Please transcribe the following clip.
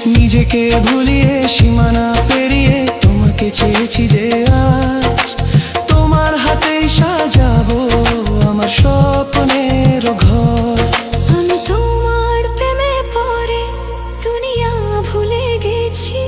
নিজেকে ভুলিয়ে সীমানা পেরিয়ে তোমাকে চেয়েছি যে আজ তোমার হাতেই সাজাবো আমার স্বপ্নের ঘর। আমি তোমার প্রেমে পড়ে দুনিয়া ভুলে গেছি।